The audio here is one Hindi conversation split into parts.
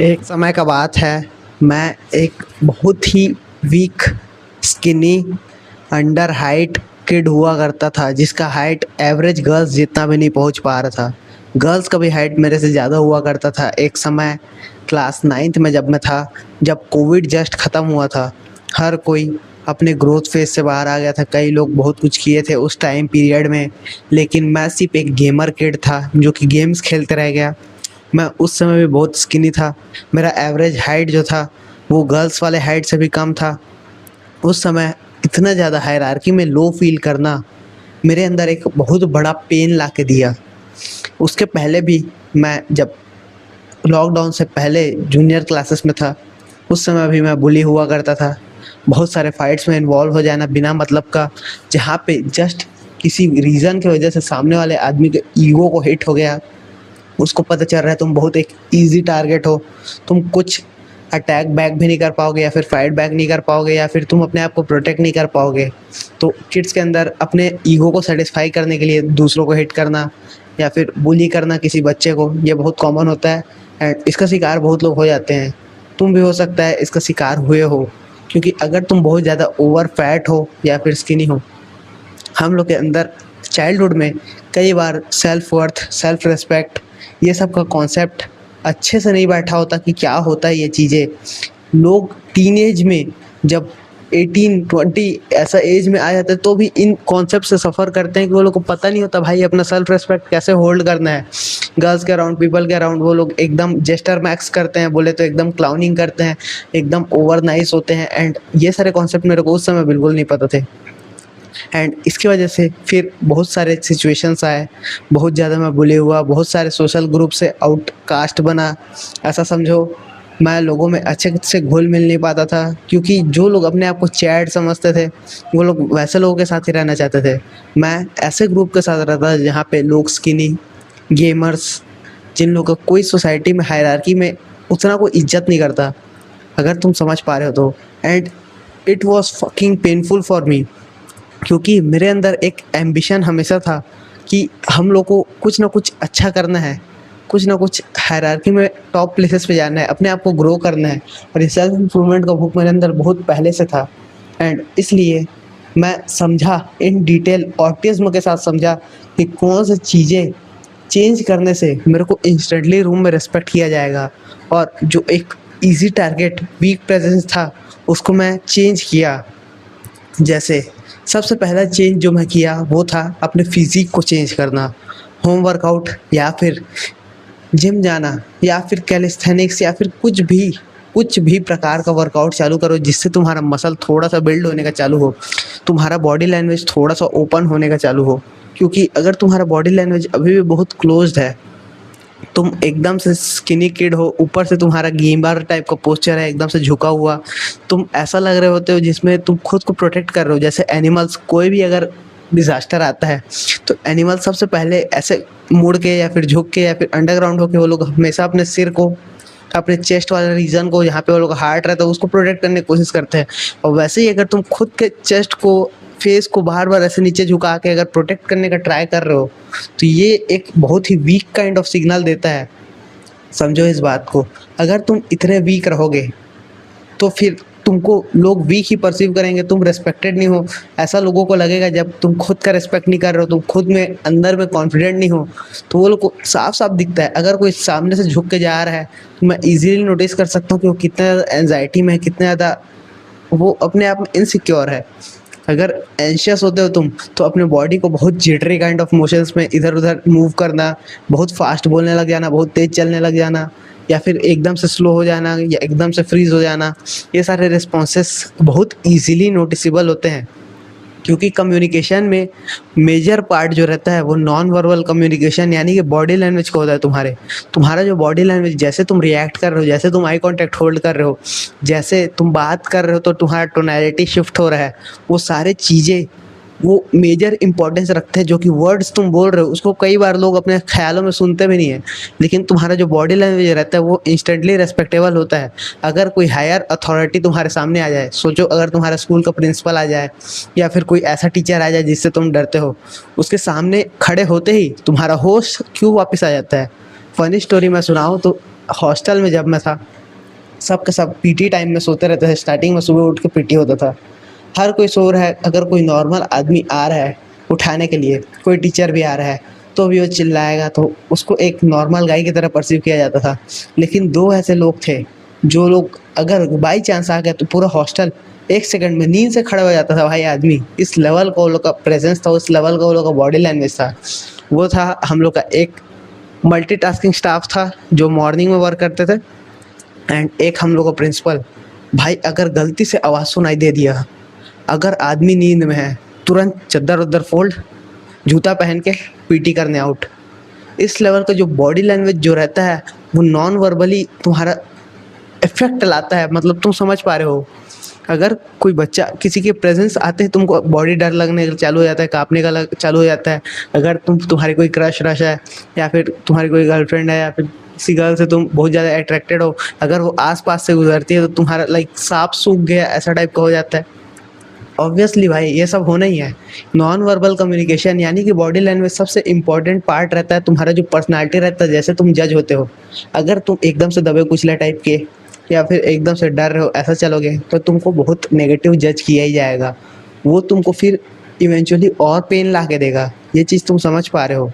एक समय का बात है, मैं एक बहुत ही weak, skinny, under height kid हुआ करता था, जिसका हाइट एवरेज गर्ल्स जितना भी नहीं पहुंच पा रहा था। गर्ल्स का भी हाइट मेरे से ज़्यादा हुआ करता था। एक समय क्लास 9th में जब मैं था, जब कोविड जस्ट ख़त्म हुआ था, हर कोई अपने ग्रोथ फेज से बाहर आ गया था। कई लोग बहुत कुछ किए थे उस टाइम पीरियड में, लेकिन मैं सिर्फ एक गेमर किड था जो कि गेम्स खेलते रह गया। मैं उस समय भी बहुत स्किनी था। मेरा एवरेज हाइट जो था वो गर्ल्स वाले हाइट से भी कम था। उस समय इतना ज़्यादा हायरार्की में लो फील करना मेरे अंदर एक बहुत बड़ा पेन ला के दिया। उसके पहले भी मैं जब लॉकडाउन से पहले जूनियर क्लासेस में था, उस समय भी मैं बुली हुआ करता था। बहुत सारे फाइट्स में इन्वॉल्व हो जाना बिना मतलब का, जहाँ पे जस्ट किसी रीज़न की वजह से सामने वाले आदमी के ईगो को हिट हो गया। उसको पता चल रहा है तुम बहुत एक ईजी टारगेट हो, तुम कुछ अटैक बैक भी नहीं कर पाओगे या फिर फाइट बैक नहीं कर पाओगे या फिर तुम अपने आप को प्रोटेक्ट नहीं कर पाओगे। तो किड्स के अंदर अपने ईगो को सेटिस्फाई करने के लिए दूसरों को हिट करना या फिर बुली करना किसी बच्चे को, ये बहुत कॉमन होता है एंड इसका शिकार बहुत लोग हो जाते हैं। तुम भी हो सकता है इसका शिकार हुए हो, क्योंकि अगर तुम बहुत ज़्यादा ओवर फैट हो या फिर स्किनी हो, हम लोग के अंदर चाइल्डहुड में कई बार सेल्फ वर्थ, सेल्फ रिस्पेक्ट, ये सब का कॉन्सेप्ट अच्छे से नहीं बैठा होता कि क्या होता है ये चीज़ें। लोग टीनेज में जब 18-20 ऐसा एज में आ जाते हैं तो भी इन कॉन्सेप्ट से सफ़र करते हैं कि वो लोग को पता नहीं होता भाई अपना सेल्फ रिस्पेक्ट कैसे होल्ड करना है। गर्ल्स के अराउंड, पीपल के अराउंड वो लोग एकदम जेस्टर मैक्स करते हैं, बोले तो एकदम क्लाउनिंग करते हैं, एकदम ओवर नाइस होते हैं एंड ये सारे कॉन्सेप्ट मेरे को उस समय बिल्कुल नहीं पता थे। एंड इसकी वजह से फिर बहुत सारे सिचुएशंस आए, बहुत ज़्यादा मैं बुली हुआ, बहुत सारे सोशल ग्रुप से आउटकास्ट बना। ऐसा समझो मैं लोगों में अच्छे से घुल मिल नहीं पाता था, क्योंकि जो लोग अपने आप को चैट समझते थे वो लोग वैसे लोगों के साथ ही रहना चाहते थे। मैं ऐसे ग्रुप के साथ रहता था जहाँ पे लोग स्किनी, गेमर्स, जिन लोगों का कोई सोसाइटी में हायरार्की में उतना कोई इज्जत नहीं करता, अगर तुम समझ पा रहे हो तो। And it was fucking painful for me, क्योंकि मेरे अंदर एक एम्बिशन हमेशा था कि हम लोग को कुछ ना कुछ अच्छा करना है, कुछ ना कुछ हायरार्की में टॉप प्लेसेस पे जाना है, अपने आप को ग्रो करना है। और ये सेल्फ इम्प्रूवमेंट का भूख मेरे अंदर बहुत पहले से था एंड इसलिए मैं समझा इन डिटेल, ऑटिज्म के साथ समझा कि कौन सी चीज़ें चेंज करने से मेरे को इंस्टेंटली रूम में रिस्पेक्ट किया जाएगा। और जो एक इजी टारगेट, वीक प्रेजेंस था, उसको मैं चेंज किया। जैसे सबसे पहला चेंज जो मैं किया वो था अपने फिज़िक को चेंज करना। होम वर्कआउट या फिर जिम जाना या फिर कैलिस्थेनिक्स या फिर कुछ भी प्रकार का वर्कआउट चालू करो जिससे तुम्हारा मसल थोड़ा सा बिल्ड होने का चालू हो, तुम्हारा बॉडी लैंग्वेज थोड़ा सा ओपन होने का चालू हो। क्योंकि अगर तुम्हारा बॉडी लैंग्वेज अभी भी बहुत क्लोज्ड है, तुम एकदम से स्किनी किड हो, ऊपर से तुम्हारा गेमर टाइप का पोस्चर है, एकदम से झुका हुआ, तुम ऐसा लग रहे होते हो जिसमें तुम खुद को प्रोटेक्ट कर रहे हो। जैसे एनिमल्स, कोई भी अगर डिजास्टर आता है तो एनिमल सबसे पहले ऐसे मुड़ के या फिर झुक के या फिर अंडरग्राउंड होके वो लोग हमेशा अपने सिर को, अपने चेस्ट वाले रीजन को, जहाँ पे वो लोग हार्ट रहता है, उसको प्रोटेक्ट करने की कोशिश करते हैं। और वैसे ही अगर तुम खुद के चेस्ट को, फेस को बार बार ऐसे नीचे झुका के अगर प्रोटेक्ट करने का ट्राई कर रहे हो, तो ये एक बहुत ही वीक काइंड ऑफ सिग्नल देता है। समझो इस बात को। अगर तुम इतने वीक रहोगे तो फिर तुमको लोग वीक ही परसीव करेंगे, तुम रेस्पेक्टेड नहीं हो, ऐसा लोगों को लगेगा। जब तुम खुद का रेस्पेक्ट नहीं कर रहे हो, तुम खुद में अंदर में कॉन्फिडेंट नहीं हो, तो वो लोग को साफ साफ दिखता है। अगर कोई सामने से झुक के जा रहा है तो मैं इजीली नोटिस कर सकता हूँ कि वो कितना ज़्यादा एंजाइटी में है, कितना ज़्यादा वो अपने आप में इनसिक्योर है। अगर एंशियस होते हो तुम, तो अपने बॉडी को बहुत जिटरी काइंड ऑफ मोशंस में इधर उधर मूव करना, बहुत फास्ट बोलने लग जाना, बहुत तेज चलने लग जाना, या फिर एकदम से स्लो हो जाना या एकदम से फ्रीज हो जाना, ये सारे रिस्पॉन्सेस बहुत इजीली नोटिसेबल होते हैं। क्योंकि कम्युनिकेशन में मेजर पार्ट जो रहता है वो नॉन वर्बल कम्युनिकेशन यानी कि बॉडी लैंग्वेज का होता है। तुम्हारा जो बॉडी लैंग्वेज, जैसे तुम रिएक्ट कर रहे हो, जैसे तुम आई कांटेक्ट होल्ड कर रहे हो, जैसे तुम बात कर रहे हो तो तुम्हारा टोनैलिटी शिफ्ट हो रहा है, वो सारे चीज़ें वो मेजर इंपॉर्टेंस रखते हैं। जो कि वर्ड्स तुम बोल रहे हो उसको कई बार लोग अपने ख्यालों में सुनते भी नहीं है, लेकिन तुम्हारा जो बॉडी लैंग्वेज रहता है वो इंस्टेंटली रेस्पेक्टेबल होता है। अगर कोई हायर अथॉरिटी तुम्हारे सामने आ जाए, सोचो अगर तुम्हारा स्कूल का प्रिंसिपल आ जाए या फिर कोई ऐसा टीचर आ जाए जिससे तुम डरते हो, उसके सामने खड़े होते ही तुम्हारा होश क्यों वापस आ जाता है। फनी स्टोरी मैं सुनाऊँ तो हॉस्टल में जब मैं था, सब के सब पीटी टाइम में सोते रहते थे। स्टार्टिंग में सुबह उठ के पीटी होता था, हर कोई सो रहा है, अगर कोई नॉर्मल आदमी आ रहा है उठाने के लिए, कोई टीचर भी आ रहा है तो भी वो चिल्लाएगा, तो उसको एक नॉर्मल गाय की तरह परसीव किया जाता था। लेकिन दो ऐसे लोग थे, जो लोग अगर बाई चांस आ गए तो पूरा हॉस्टल एक सेकंड में नींद से खड़ा हो जाता था भाई आदमी। इस लेवल का वो लोग का प्रेजेंस था, उस लेवल का वो लोग का बॉडी लैंग्वेज था। वो था हम लोग का एक मल्टीटास्किंग स्टाफ था जो मॉर्निंग में वर्क करते थे, एंड एक हम लोग का प्रिंसिपल। भाई अगर गलती से आवाज़ सुनाई दे दिया, अगर आदमी नींद में है, तुरंत चद्दर उद्दर फोल्ड, जूता पहन के पीटी करने आउट। इस लेवल का जो बॉडी लैंग्वेज जो रहता है वो नॉन वर्बली तुम्हारा इफेक्ट लाता है। मतलब तुम समझ पा रहे हो, अगर कोई बच्चा किसी के प्रेजेंस आते ही तुमको बॉडी डर लगने चालू हो जाता है, कांपने का चालू हो जाता है। अगर तुम्हारी कोई क्रश रश है, या फिर तुम्हारी कोई गर्लफ्रेंड है, या फिर किसी गर्ल से तुम बहुत ज़्यादा अट्रैक्टेड हो, अगर वो आस पास से गुजरती है तो तुम्हारा लाइक सांप सूख गया ऐसा टाइप का हो जाता है। ऑब्वियसली भाई ये सब होना ही है। नॉन वर्बल कम्युनिकेशन यानी कि बॉडी लैंग्वेज सबसे इम्पोर्टेंट पार्ट रहता है तुम्हारा जो पर्सनालिटी रहता है, जैसे तुम जज होते हो। अगर तुम एकदम से दबे कुचले टाइप के, या फिर एकदम से डर रहे हो, ऐसा चलोगे तो तुमको बहुत नेगेटिव जज किया ही जाएगा। वो तुमको फिर इवेंचुअली और पेन ला के देगा। ये चीज़ तुम समझ पा रहे हो।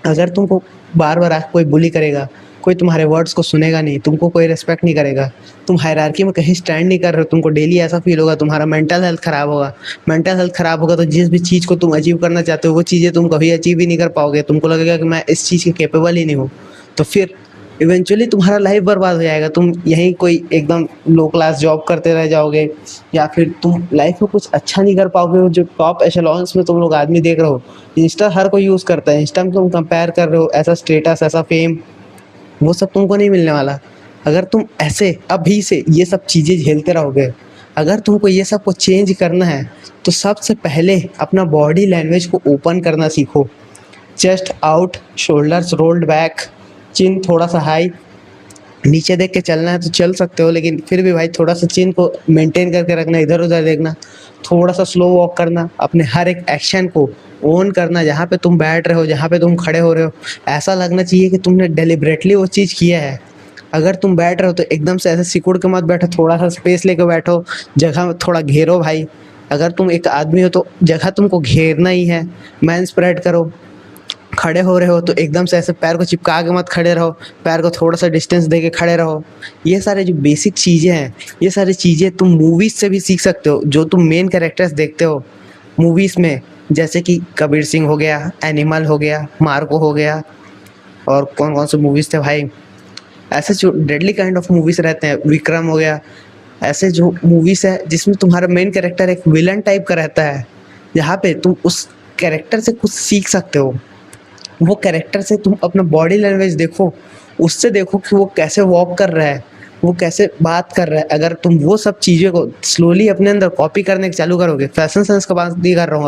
अगर तुमको बार बार आके कोई बुली करेगा, कोई तुम्हारे वर्ड्स को सुनेगा नहीं, तुमको कोई रिस्पेक्ट नहीं करेगा, तुम हायरार्की में कहीं स्टैंड नहीं कर रहे हो, तुमको डेली ऐसा फील होगा, तुम्हारा मेंटल हेल्थ खराब होगा। मेंटल हेल्थ खराब होगा तो जिस भी चीज़ को तुम अचीव करना चाहते हो वो चीज़ें तुम कभी अचीव ही नहीं कर पाओगे। तुमको लगेगा कि मैं इस चीज़ के कैपेबल ही नहीं हूँ, तो फिर इवेंचुअली तुम्हारा लाइफ बर्बाद हो जाएगा। तुम यहीं कोई एकदम लो क्लास जॉब करते रह जाओगे, या फिर तुम लाइफ में कुछ अच्छा नहीं कर पाओगे। जो टॉप एशेलॉन्स में तुम लोग आदमी देख रहे हो, इंस्टा हर कोई यूज़ करता है, इंस्टा में तुम कंपेयर कर रहे हो, ऐसा स्टेटस, ऐसा फेम, वो सब तुमको नहीं मिलने वाला। अगर तुम ऐसे अभी से ये सब चीज़ें झेलते रहोगे, अगर तुमको ये सब को चेंज करना है तो सबसे पहले अपना बॉडी लैंग्वेज को ओपन करना सीखो। Chest out, shoulders rolled back, chin थोड़ा सा हाई, नीचे देख के चलना है तो चल सकते हो, लेकिन फिर भी भाई थोड़ा सा चिन को मेंटेन करके रखना, इधर उधर देखना, थोड़ा सा स्लो वॉक करना, अपने हर एक एक्शन को ओन करना। जहाँ पे तुम बैठ रहे हो, जहाँ पे तुम खड़े हो रहे हो, ऐसा लगना चाहिए कि तुमने डेलिबरेटली वो चीज़ किया है। अगर तुम बैठ रहे हो तो एकदम से ऐसे सिकुड़ के मत बैठो, थोड़ा सा स्पेस लेके बैठो, जगह थोड़ा घेरो भाई। अगर तुम एक आदमी हो तो जगह तुमको घेरना ही है। मैन स्प्रेड करो। खड़े हो रहे हो तो एकदम से ऐसे पैर को चिपका के मत खड़े रहो, पैर को थोड़ा सा डिस्टेंस दे के खड़े रहो। ये सारे जो बेसिक चीज़ें हैं, ये सारी चीज़ें तुम मूवीज़ से भी सीख सकते हो, जो तुम मेन कैरेक्टर्स देखते हो मूवीज़ में, जैसे कि कबीर सिंह हो गया, एनिमल हो गया, मार्को हो गया, और कौन कौन से मूवीज़ थे भाई, ऐसे जो डेडली काइंड ऑफ मूवीज़ रहते हैं, विक्रम हो गया। ऐसे जो मूवीज़ है जिसमें तुम्हारा मेन कैरेक्टर एक विलन टाइप का रहता है, जहाँ पे तुम उस कैरेक्टर से कुछ सीख सकते हो। वो कैरेक्टर से तुम अपना बॉडी लैंग्वेज देखो, उससे देखो कि वो कैसे वॉक कर रहा है, वो कैसे बात कर रहा है। अगर तुम वो सब चीज़ों को स्लोली अपने अंदर कॉपी करने के चालू करोगे, फैशन सेंस का बात नहीं कर रहा हूँ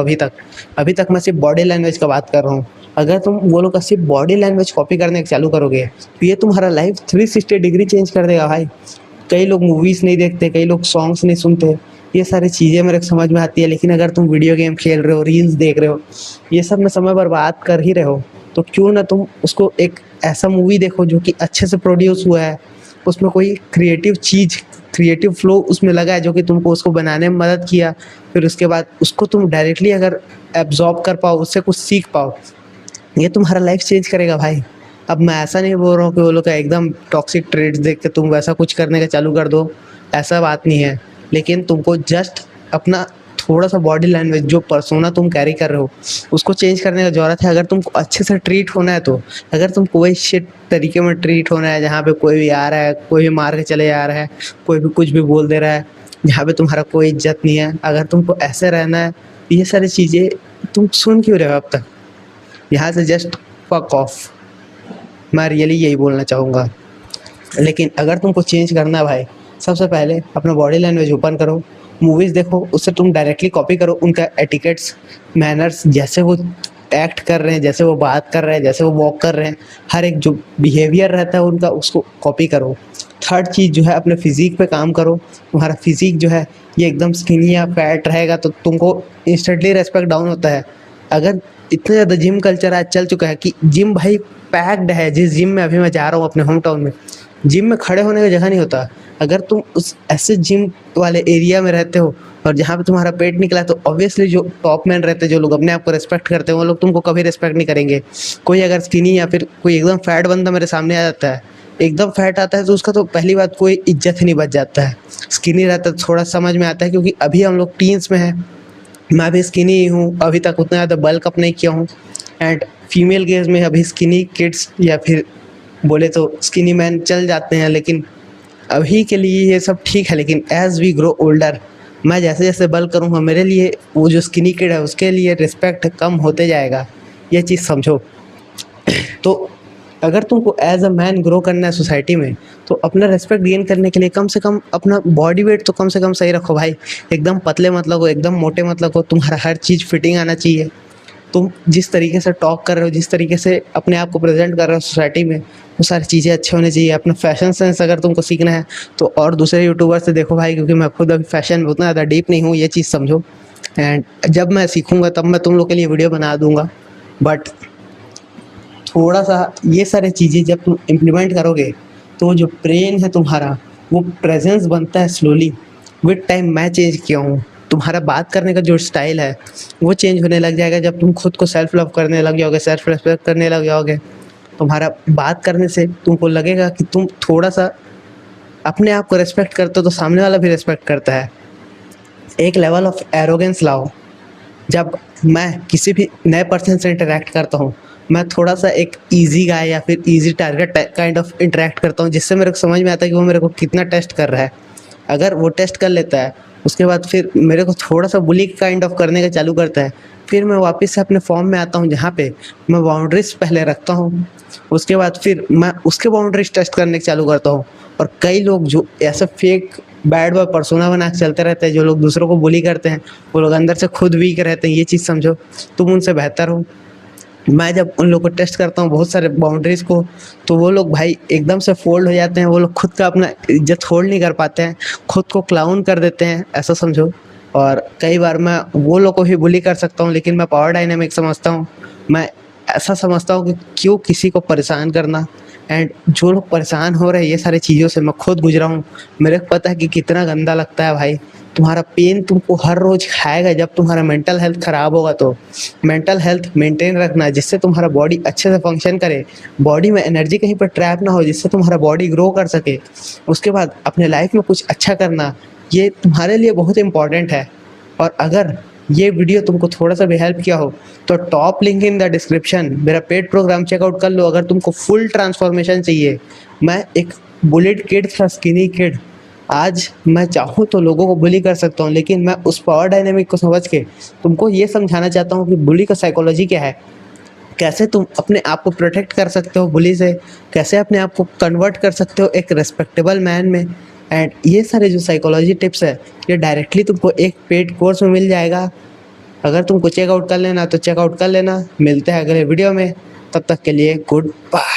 अभी तक मैं सिर्फ बॉडी लैंग्वेज का बात कर रहा हूँ। अगर तुम वो लोग का सिर्फ बॉडी लैंग्वेज कॉपी करने के चालू करोगे तो ये तुम्हारा लाइफ 360 डिग्री चेंज कर देगा भाई। कई लोग मूवीज़ नहीं देखते, कई लोग सॉन्ग्स नहीं सुनते, ये सारी चीज़ें मेरे को समझ में आती है। लेकिन अगर तुम वीडियो गेम खेल रहे हो, रील्स देख रहे हो, ये सब में समय बर्बाद कर ही रहे हो, तो क्यों ना तुम उसको एक ऐसा मूवी देखो जो कि अच्छे से प्रोड्यूस हुआ है, उसमें कोई क्रिएटिव चीज़, क्रिएटिव फ्लो उसमें लगा है जो कि तुमको उसको बनाने में मदद किया। फिर उसके बाद उसको तुम डायरेक्टली अगर एब्जॉर्ब कर पाओ, उससे कुछ सीख पाओ, ये तुम्हारा लाइफ चेंज करेगा भाई। अब मैं ऐसा नहीं बोल रहा हूँ कि वो लोग का एकदम टॉक्सिक ट्रेड्स देख के तुम वैसा कुछ करने का चालू कर दो, ऐसा बात नहीं है। लेकिन तुमको जस्ट अपना थोड़ा सा बॉडी लैंग्वेज, जो पर्सोना तुम कैरी कर रहे हो, उसको चेंज करने का ज़रूरत है। अगर तुमको अच्छे से ट्रीट होना है तो, अगर तुम कोई शिट तरीके में ट्रीट होना है जहाँ पे कोई भी आ रहा है, कोई भी मार के चले जा रहा है, कोई भी कुछ भी बोल दे रहा है, जहाँ पे तुम्हारा कोई इज्जत नहीं है, अगर तुमको ऐसे रहना है, ये सारी चीज़ें तुम सुन क्यों रहे हो अब तक? यहाँ से जस्ट फक ऑफ, मैं रियली यही बोलना चाहूँगा। लेकिन अगर तुमको चेंज करना है भाई, सबसे पहले अपना बॉडी लैंग्वेज ओपन करो, मूवीज़ देखो, उससे तुम डायरेक्टली कॉपी करो उनका एटिकेट्स, मैनर्स, जैसे वो एक्ट कर रहे हैं, जैसे वो बात कर रहे हैं, जैसे वो वॉक कर रहे हैं, हर एक जो बिहेवियर रहता है उनका, उसको कॉपी करो। थर्ड चीज़ जो है, अपने फिज़िक पे काम करो। तुम्हारा फिज़िक जो है ये एकदम स्किनी या फैट रहेगा तो तुमको इंस्टेंटली रेस्पेक्ट डाउन होता है। अगर इतना ज़्यादा जिम कल्चर आज चल चुका है कि जिम भाई पैक्ड है, जिस जिम में अभी मैं जा रहा हूँ अपने होम टाउन में, जिम में खड़े होने का जगह नहीं होता। अगर तुम उस ऐसे जिम वाले एरिया में रहते हो और जहाँ पे तुम्हारा पेट निकला है, तो ऑब्वियसली जो टॉप मैन रहते हैं, जो लोग अपने आप को रिस्पेक्ट करते हैं, वो लोग तुमको कभी रिस्पेक्ट नहीं करेंगे। कोई अगर स्किनी या फिर कोई एकदम फैट बंदा मेरे सामने आ जाता है, एकदम फैट आता है, तो उसका तो पहली बात कोई इज्जत ही नहीं बच जाता है। स्किनी रहता है तो थोड़ा समझ में आता है, क्योंकि अभी हम लोग टीन्स में हैं। मैं भी स्किनी ही हूँ, अभी तक उतना ज़्यादा बल्क अप नहीं किया हूँ। एंड फीमेल केस में अभी स्किनी किड्स या फिर बोले तो स्किनी मैन चल जाते हैं, लेकिन अभी के लिए ये सब ठीक है। लेकिन एज वी ग्रो ओल्डर, मैं जैसे जैसे बल्क करूँगा, मेरे लिए वो जो स्किनी किड है उसके लिए रिस्पेक्ट कम होते जाएगा। ये चीज़ समझो। तो अगर तुमको एज अ मैन ग्रो करना है सोसाइटी में, तो अपना रिस्पेक्ट गेन करने के लिए कम से कम अपना बॉडी वेट तो कम से कम सही रखो भाई। एकदम पतले मत लगो, एकदम मोटे मत लगो, तुम्हारा हर चीज़ फिटिंग आना चाहिए। तुम जिस तरीके से टॉक कर रहे हो, जिस तरीके से अपने आप को प्रेजेंट कर रहे हो सोसाइटी में, वो सारी चीज़ें अच्छी होनी चाहिए। अपना फैशन सेंस अगर तुमको सीखना है तो और दूसरे यूट्यूबर से देखो भाई, क्योंकि मैं खुद अभी फैशन में उतना ज़्यादा डीप नहीं हूँ, ये चीज़ समझो। एंड जब मैं सीखूंगा तब मैं तुम लोग के लिए वीडियो बना दूंगा। बट थोड़ा सा ये सारी चीज़ें जब तुम इम्प्लीमेंट करोगे, तो जो ब्रेन है तुम्हारा, वो प्रेजेंस बनता है स्लोली। विद टाइम मैं चेंज किया हूँ। तुम्हारा बात करने का जो स्टाइल है वो चेंज होने लग जाएगा जब तुम खुद को सेल्फ लव करने लग जाओगे, सेल्फ रिस्पेक्ट करने लग जाओगे। तुम्हारा बात करने से तुमको लगेगा कि तुम थोड़ा सा अपने आप को रिस्पेक्ट करते हो, तो सामने वाला भी रिस्पेक्ट करता है। एक लेवल ऑफ एरोगेंस लाओ। जब मैं किसी भी नए पर्सन से इंटरेक्ट करता हूँ, मैं थोड़ा सा एक इजी गाय या फिर easy target kind of interact करता हूँ, जिससे मेरे को समझ में आता है कि वो मेरे को कितना टेस्ट कर रहा है। अगर वो टेस्ट कर लेता है, उसके बाद फिर मेरे को थोड़ा सा बुली काइंड ऑफ करने का चालू करता है, फिर मैं वापस से अपने फॉर्म में आता हूँ, जहाँ पे मैं बाउंड्रीज पहले रखता हूँ। उसके बाद फिर मैं उसके बाउंड्रीज टेस्ट करने चालू करता हूँ। और कई लोग जो ऐसा फेक बैड बॉय पर्सोना बना के चलते रहते हैं, जो लोग दूसरों को बुली करते हैं, वो लोग अंदर से खुद वीक रहते हैं। ये चीज़ समझो, तुम उनसे बेहतर हो। मैं जब उन लोगों को टेस्ट करता हूँ बहुत सारे बाउंड्रीज को, तो वो लोग भाई एकदम से फोल्ड हो जाते हैं। वो लोग खुद का अपना इज्जत होल्ड नहीं कर पाते हैं, खुद को क्लाउन कर देते हैं, ऐसा समझो। और कई बार मैं वो लोग को भी बुली कर सकता हूँ, लेकिन मैं पावर डायनामिक समझता हूँ। मैं ऐसा समझता हूँ कि क्यों किसी को परेशान करना। एंड जो लोग परेशान हो रहे हैं ये सारी चीज़ों से, मैं खुद गुजरा हूँ। मेरे को पता है कि कितना गंदा लगता है भाई। तुम्हारा पेन तुमको हर रोज़ खाएगा। जब तुम्हारा मेंटल हेल्थ ख़राब होगा, तो मेंटल हेल्थ मेंटेन रखना, जिससे तुम्हारा बॉडी अच्छे से फंक्शन करे, बॉडी में एनर्जी कहीं पर ट्रैप ना हो, जिससे तुम्हारा बॉडी ग्रो कर सके। उसके बाद अपने लाइफ में कुछ अच्छा करना, ये तुम्हारे लिए बहुत इंपॉर्टेंट है। और अगर ये वीडियो तुमको थोड़ा सा भी हेल्प किया हो, तो top link in the description, मेरा पेड प्रोग्राम चेकआउट कर लो। अगर तुमको फुल ट्रांसफॉर्मेशन चाहिए, मैं एक बुलेट किड था, स्किनी किड। आज मैं चाहूँ तो लोगों को बुली कर सकता हूँ, लेकिन मैं उस पावर डायनेमिक को समझ के तुमको ये समझाना चाहता हूँ कि बुली का साइकोलॉजी क्या है, कैसे तुम अपने आप को प्रोटेक्ट कर सकते हो बुली से, कैसे अपने आप को कन्वर्ट कर सकते हो एक रिस्पेक्टेबल मैन में। एंड ये सारे जो साइकोलॉजी टिप्स है, ये डायरेक्टली तुमको एक पेड कोर्स में मिल जाएगा। अगर तुमको चेकआउट कर लेना तो चेकआउट कर लेना। मिलते हैं अगले वीडियो में, तब तक के लिए गुड बाय।